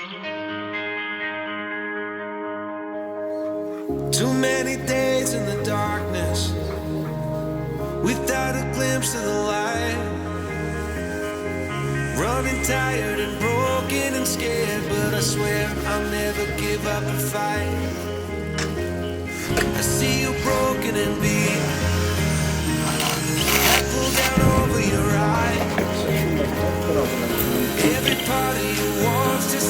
Too many days in the darkness without a glimpse of the light. Running tired and broken and scared, but I swear I'll never give up the fight. I see you broken and beat. I pull down over your eyes. Every part of you wants to